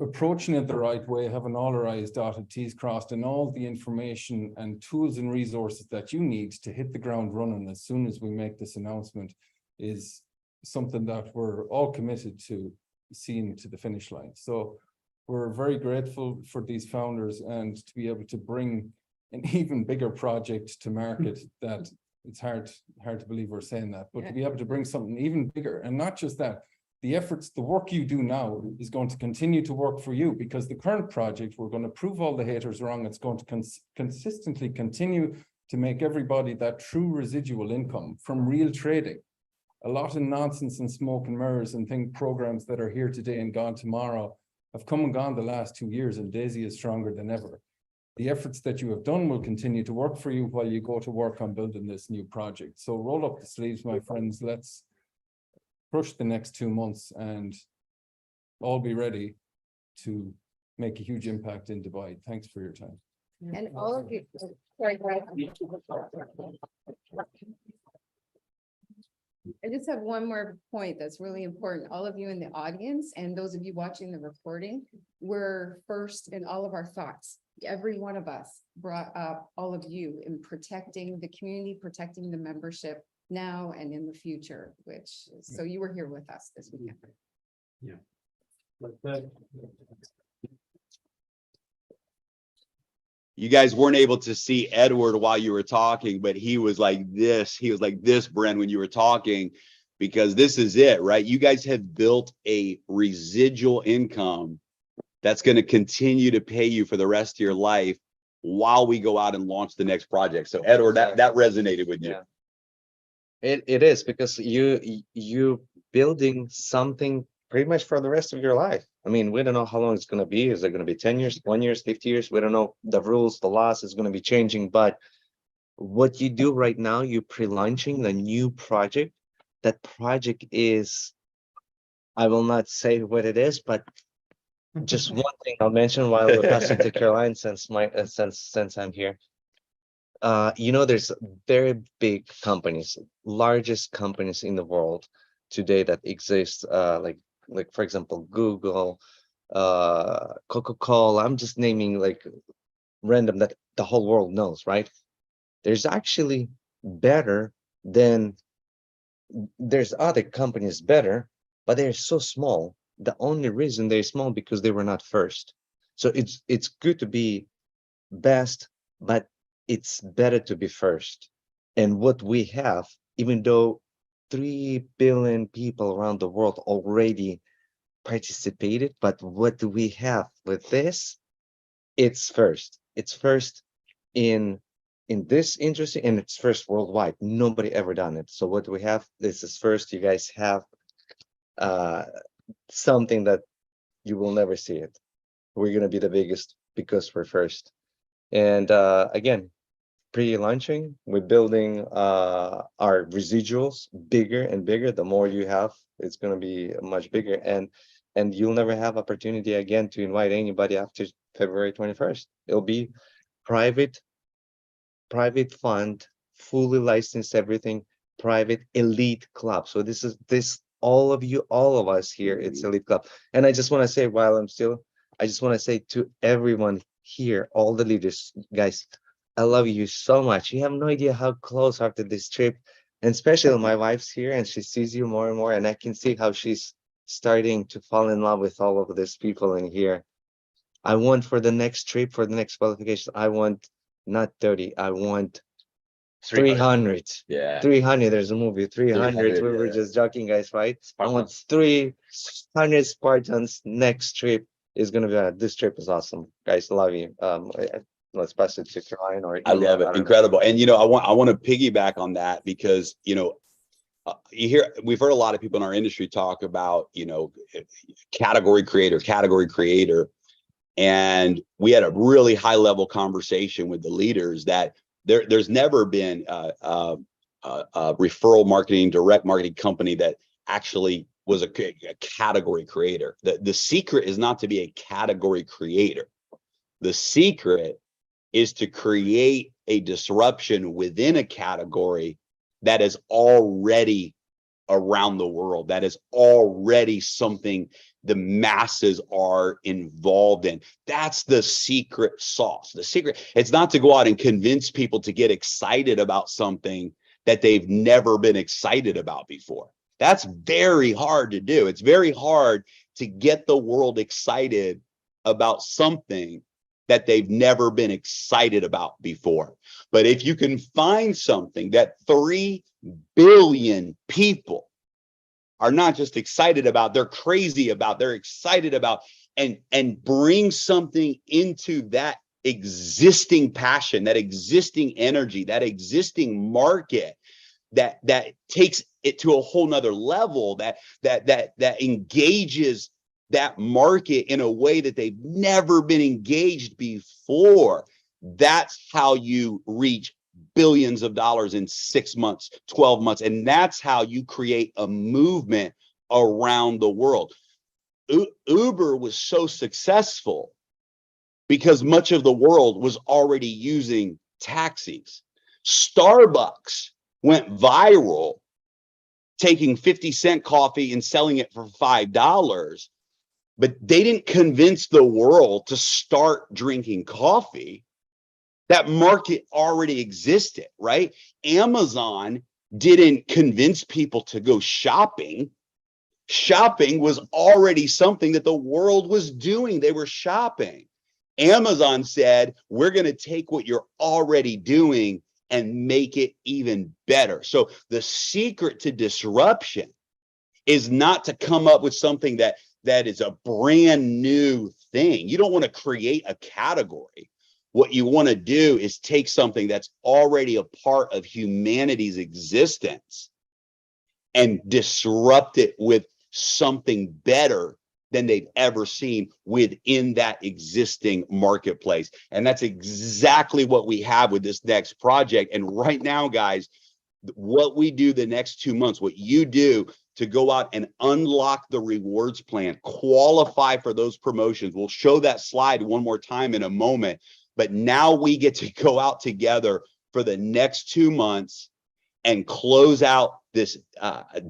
approaching it the right way, having all our I's dotted, T's crossed, and all the information and tools and resources that you need to hit the ground running as soon as we make this announcement is something that we're all committed to seeing to the finish line. So we're very grateful for these founders, and to be able to bring an even bigger project to market. That it's hard to believe we're saying that, but to be able to bring something even bigger. And not just that, the work you do now is going to continue to work for you, because the current project, we're going to prove all the haters wrong. It's going to consistently continue to make everybody that true residual income from real trading. A lot of nonsense and smoke and mirrors and programs that are here today and gone tomorrow have come and gone the last 2 years, and Daisy is stronger than ever. The efforts that you have done will continue to work for you while you go to work on building this new project. So roll up the sleeves, my friends. Let's push the next 2 months and all be ready to make a huge impact in Dubai. Thanks for your time. And all of you. Sorry, go ahead. I just have one more point that's really important. All of you in the audience and those of you watching the recording, we're first in all of our thoughts. Every one of us brought up all of you in protecting the community, protecting the membership now and in the future, so you were here with us this weekend. You guys weren't able to see Edward while you were talking, but he was like this, Bren, when you were talking, because this is it, right? You guys have built a residual income that's going to continue to pay you for the rest of your life while we go out and launch the next project. So Edward, that resonated with you. Yeah. It is, because you building something pretty much for the rest of your life. I mean, we don't know how long it's going to be. Is it going to be 10 years, 1 year, 50 years? We don't know. The rules, the laws is going to be changing. But what you do right now, you're pre-launching the new project. That project is, I will not say what it is, but just one thing I'll mention while we're passing to Caroline, since I'm here. You know, there's very big companies, largest companies in the world today that exist, like for example, Google, Coca-Cola. I'm just naming like random that the whole world knows, right? There's actually better than, there's other companies better, but they're so small. The only reason they're small because they were not first. So it's good to be best, but it's better to be first. And what we have, even though 3 billion people around the world already participated, but what do we have with this? It's first. It's first in this industry, and it's first worldwide. Nobody ever done it. So what we have, this is first. You guys have something that you will never see it. We're gonna be the biggest because we're first. And again, pre-launching, we're building our residuals bigger and bigger. The more you have, it's going to be much bigger, and you'll never have opportunity again to invite anybody after February 21st. It'll be private fund, fully licensed, everything, private elite club. So this all of you, all of us here, it's elite club. And I just want to say, I just want to say to everyone here, all the leaders, guys, I love you so much. You have no idea how close after this trip, and especially my wife's here and she sees you more and more, and I can see how she's starting to fall in love with all of these people in here. I want for the next trip, for the next qualification, I want not 30, I want 300. Yeah. 300. There's a movie 300. 300, We were yeah. just joking, guys, right? I want 300 Spartans. Next trip is gonna be this trip is awesome, guys. Love you. Let's pass it to Caroline. Or I love it. Incredible. And I want to piggyback on that because we've heard a lot of people in our industry talk about category creator, and we had a really high level conversation with the leaders that there's never been a referral marketing, direct marketing company that actually was a category creator. The secret is not to be a category creator. The secret is to create a disruption within a category that is already around the world, that is already something the masses are involved in. That's the secret sauce. The secret, it's not to go out and convince people to get excited about something that they've never been excited about before. That's very hard to do. It's very hard to get the world excited about something that they've never been excited about before. But if you can find something that 3 billion people are not just excited about, they're crazy about, they're excited about, and bring something into that existing passion, that existing energy, that existing market, that takes it to a whole nother level, that engages that market in a way that they've never been engaged before. That's how you reach billions of dollars in 6 months, 12 months. And that's how you create a movement around the world. Uber was so successful because much of the world was already using taxis. Starbucks went viral, taking 50-cent coffee and selling it for $5, but they didn't convince the world to start drinking coffee. That market already existed, right? Amazon didn't convince people to go shopping. Shopping was already something that the world was doing. They were shopping. Amazon said, we're going to take what you're already doing and make it even better. So the secret to disruption is not to come up with something that is a brand new thing. You don't want to create a category. What you want to do is take something that's already a part of humanity's existence and disrupt it with something better than they've ever seen within that existing marketplace. And that's exactly what we have with this next project. And right now, guys, what we do the next 2 months, what you do to go out and unlock the rewards plan, qualify for those promotions. We'll show that slide one more time in a moment. But now we get to go out together for the next 2 months and close out this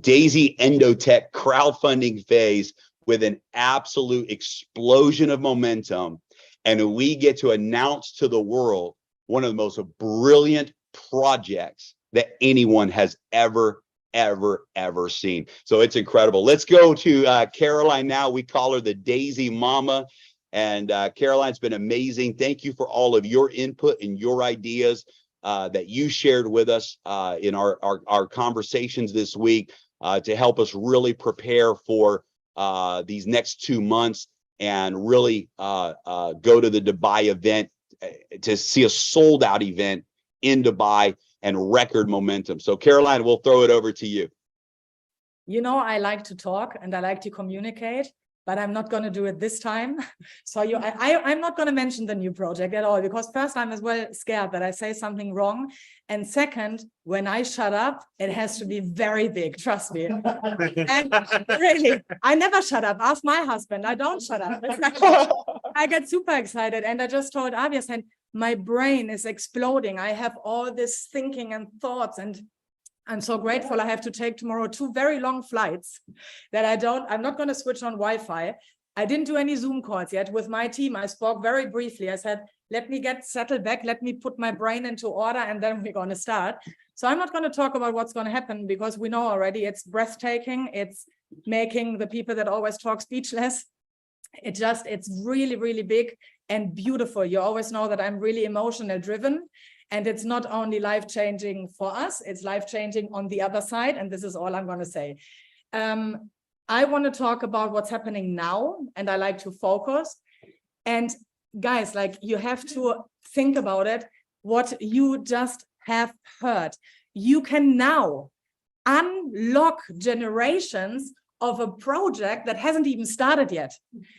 Daisy Endotech crowdfunding phase with an absolute explosion of momentum. And we get to announce to the world one of the most brilliant projects that anyone has ever seen. So it's incredible. Let's go to Caroline now. We call her the Daisy Mama. And Caroline's been amazing. Thank you for all of your input and your ideas that you shared with us in our conversations this week to help us really prepare for these next 2 months and really go to the Dubai event to see a sold out event in Dubai and record momentum. So Caroline, we'll throw it over to you. You know, I like to talk and I like to communicate, but I'm not going to do it this time. So I'm not going to mention the new project at all, because first, I'm as well scared that I say something wrong. And second, when I shut up, it has to be very big, trust me. And really, I never shut up. Ask my husband, I don't shut up. I get super excited. And I just told Avias, and my brain is exploding. I have all this thinking and thoughts, and I'm so grateful. I have to take tomorrow 2 very long flights that I'm not going to switch on Wi-Fi. I didn't do any Zoom calls yet with my team. I spoke very briefly. I said, let me get settled back. Let me put my brain into order, and then we're going to start. So I'm not going to talk about what's going to happen, because we know already it's breathtaking. It's making the people that always talk speechless. It's really, really big and beautiful. You always know that I'm really emotional driven. And it's not only life-changing for us, it's life-changing on the other side. And this is all I'm going to say. I want to talk about what's happening now, and I like to focus. And guys, like, you have to think about it, what you just have heard. You can now unlock generations of a project that hasn't even started yet,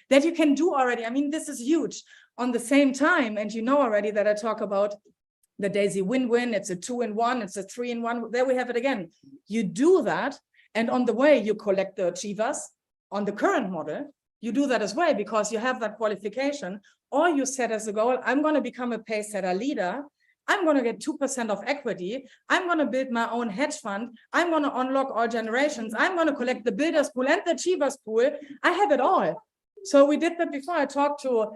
that you can do already. I mean, this is huge. On the same time, and you know already that I talk about the Daisy win-win, it's a 2-in-1, it's a 3-in-1. There we have it again. You do that, and on the way you collect the achievers. On the current model, you do that as well, because you have that qualification, or you set as a goal, I'm going to become a pace setter leader. I'm going to get 2% of equity. I'm going to build my own hedge fund. I'm going to unlock all generations. I'm going to collect the builders pool and the achievers pool. I have it all. So we did that before. I talked to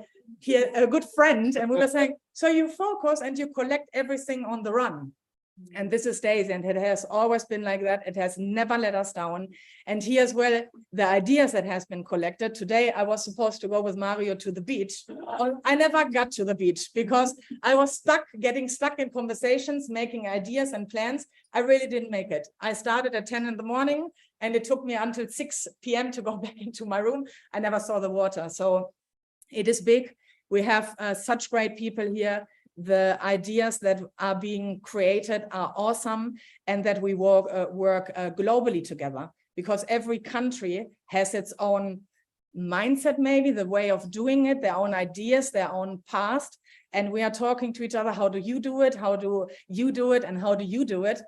a good friend, and we were saying, so you focus and you collect everything on the run. And this is Daisy, and it has always been like that. It has never let us down. And here as well, the ideas that has been collected. Today, I was supposed to go with Mario to the beach. I never got to the beach because I was getting stuck in conversations, making ideas and plans. I really didn't make it. I started at 10 in the morning, and it took me until 6 p.m. to go back into my room. I never saw the water. So it is big. We have such great people here. The ideas that are being created are awesome, and that we work globally together, because every country has its own mindset, maybe the way of doing it, their own ideas, their own past. And we are talking to each other. How do you do it? How do you do it? And how do you do it?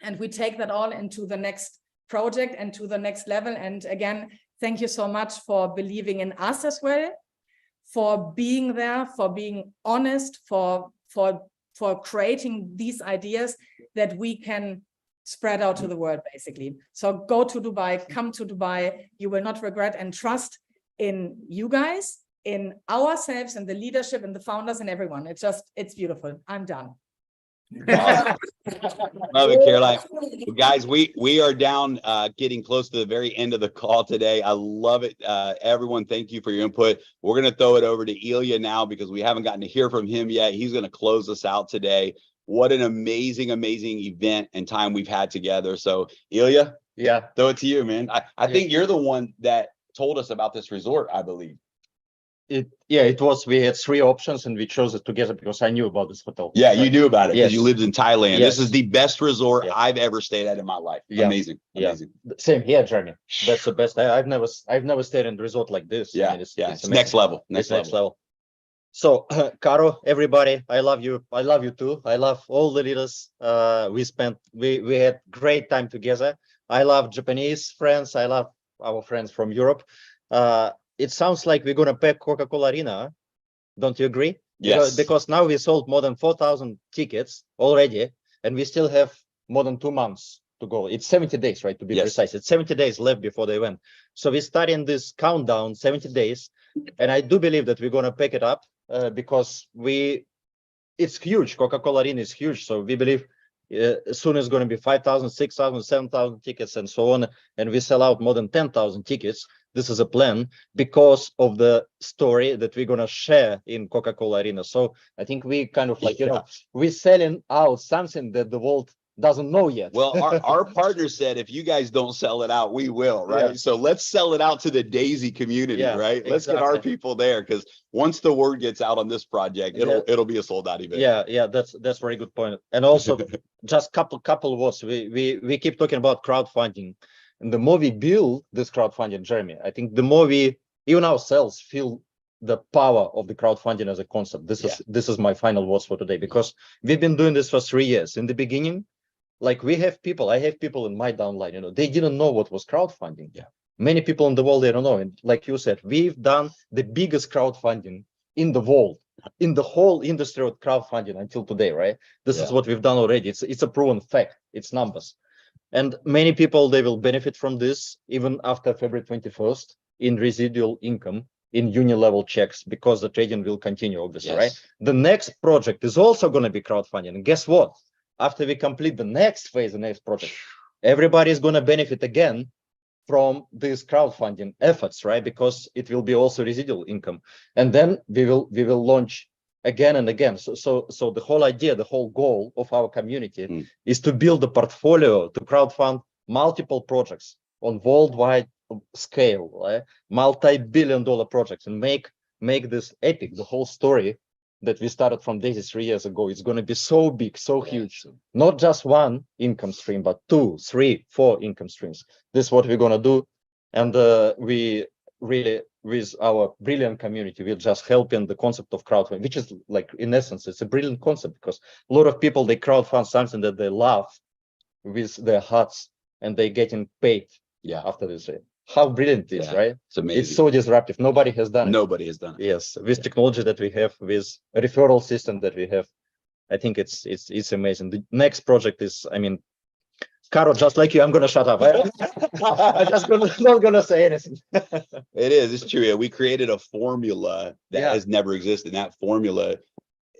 And we take that all into the next project and to the next level. And again, thank you so much for believing in us as well, for being there, for being honest, for creating these ideas that we can spread out to the world, basically. So go to Dubai, come to Dubai, you will not regret, and trust in you guys, in ourselves, and the leadership and the founders and everyone. It's beautiful. I'm done. Awesome. Love it, Caroline. Well, guys, we are down getting close to the very end of the call today. I love it. Everyone, thank you for your input. We're going to throw it over to Ilya now because we haven't gotten to hear from him yet. He's going to close us out today. What an amazing event and time we've had together. So Ilya, Yeah. throw it to you, man. I think you're the one that told us about this resort, I believe. We had three options and we chose it together because I knew about this hotel. Yeah, you knew about it because Yes. you lived in Thailand. Yes. This is the best resort Yeah. I've ever stayed at in my life. Yeah. Amazing. Yeah. Amazing. Same here, Jeremy. That's the best. I've never stayed in a resort like this. Yeah. I mean, It's amazing. next level. It's next level. So, Caro, everybody, I love you. I love you too. I love all the leaders. We had great time together. I love Japanese friends. I love our friends from Europe. It sounds like we're gonna pack Coca-Cola Arena. Don't you agree? Yes. Because now we sold more than 4,000 tickets already, and we still have more than 2 months to go. It's 70 days, right? To be Yes. precise, it's 70 days left before the event. So we're starting this countdown, 70 days, and I do believe that we're gonna pick it up because it's huge. Coca-Cola Arena is huge, so we believe soon it's going to be 5,000, 6,000, 7,000 tickets and so on, and we sell out more than 10,000 tickets. This is a plan because of the story that we're going to share in Coca-Cola Arena. So I think we kind of like, we're selling out something that the world doesn't know yet. Well, our partner said, if you guys don't sell it out, we will, right? Yeah. So let's sell it out to the Daisy community, Yeah, right? Let's get our exactly. people there because once the word gets out on this project, it'll be a sold out event. Yeah, that's very good point. And also, just couple words. We keep talking about crowdfunding, and the more we build this crowdfunding, Jeremy, I think the more we even ourselves feel the power of the crowdfunding as a concept. This is my final words for today, because we've been doing this for 3 years. In the beginning, like I have people in my downline, they didn't know what was crowdfunding. Yeah. Many people in the world, they don't know. And like you said, we've done the biggest crowdfunding in the world, in the whole industry of crowdfunding until today, right? This is what we've done already. It's a proven fact. It's numbers. And many people, they will benefit from this even after February 21st in residual income, in unilevel checks, because the trading will continue, obviously, right? The next project is also going to be crowdfunding. And guess what? After we complete the next phase, the next project, everybody is going to benefit again from these crowdfunding efforts, right? Because it will be also residual income. And then we will launch again and again. So the whole idea, the whole goal of our community is to build a portfolio to crowdfund multiple projects on worldwide scale, right? Multi-billion-dollar projects, and make this epic, the whole story that we started from Daisy 3 years ago. It's going to be so big, so huge. Not just one income stream, but 2, 3, 4 income streams. This is what we're going to do. And we really, with our brilliant community, we're just helping the concept of crowdfunding, which is like, in essence, it's a brilliant concept, because a lot of people, they crowdfund something that they love with their hearts, and they getting paid after this. How brilliant it is, right? It's amazing. It's so disruptive. Nobody has done it. Nobody has done it. Yes, with technology that we have, with a referral system that we have, I think it's amazing. The next project is, Caro, just like you, I'm gonna shut up. I'm just not gonna say anything. It is. It's true. Yeah, we created a formula that has never existed. And that formula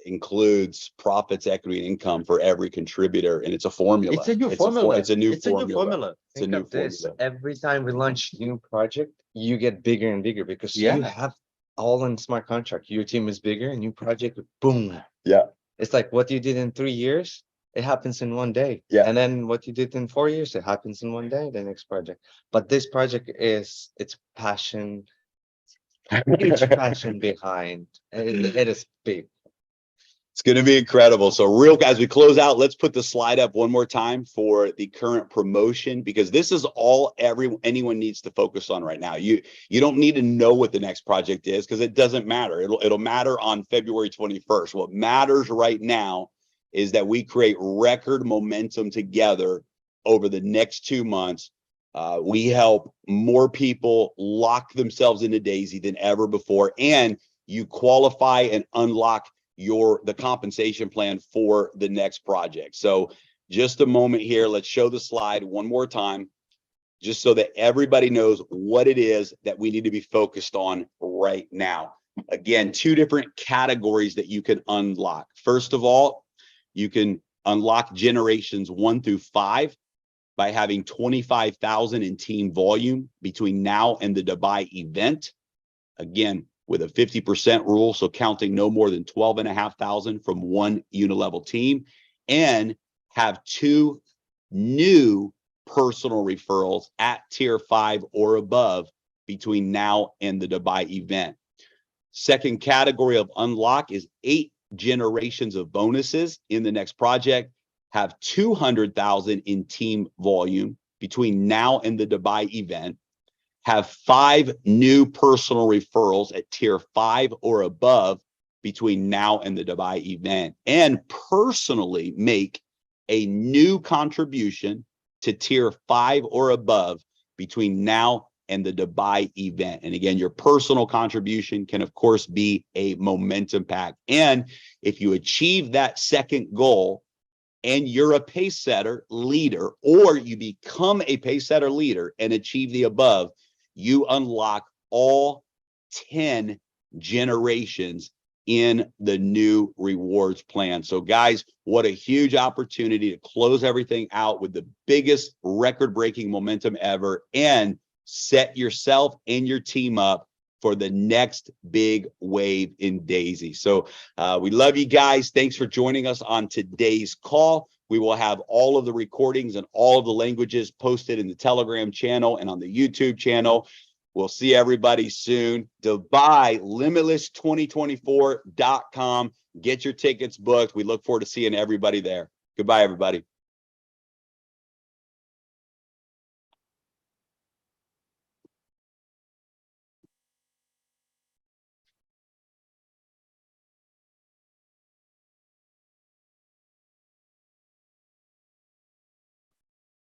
includes profits, equity, and income for every contributor, and it's a formula. It's a new formula. It's a new formula. It's a new formula. Every time we launch a new project, you get bigger and bigger, because you have all in smart contract. Your team is bigger, a new project, boom. Yeah. It's like what you did in 3 years, it happens in 1 day. Yeah. And then what you did in 4 years, it happens in 1 day, the next project. But this project it's passion, huge passion behind. It is big. It's going to be incredible. So real guys, we close out. Let's put the slide up one more time for the current promotion, because this is all anyone needs to focus on right now. You don't need to know what the next project is, because it doesn't matter. It'll matter on February 21st. What matters right now is that we create record momentum together over the next 2 months. We help more people lock themselves into Daisy than ever before, and you qualify and unlock the compensation plan for the next project. So just a moment here, let's show the slide one more time, just so that everybody knows what it is that we need to be focused on right now. Again, 2 different categories that you can unlock. First of all, you can unlock generations 1 through 5 by having 25,000 in team volume between now and the Dubai event. Again, with a 50% rule, so counting no more than 12,500 from one unilevel team, and have 2 new personal referrals at tier 5 or above between now and the Dubai event. Second category of unlock is 8 generations of bonuses in the next project, have 200,000 in team volume between now and the Dubai event, have 5 new personal referrals at tier 5 or above between now and the Dubai event, and personally make a new contribution to tier 5 or above between now and the Dubai event. And again, your personal contribution can, of course, be a momentum pack. And if you achieve that second goal and you're a pace setter leader, or you become a pace setter leader and achieve the above, you unlock all 10 generations in the new rewards plan. So guys, what a huge opportunity to close everything out with the biggest record-breaking momentum ever, and set yourself and your team up for the next big wave in Daisy. So we love you guys. Thanks for joining us on today's call. We will have all of the recordings and all of the languages posted in the Telegram channel and on the YouTube channel. We'll see everybody soon. Dubai Limitless2024.com. Get your tickets booked. We look forward to seeing everybody there. Goodbye, everybody.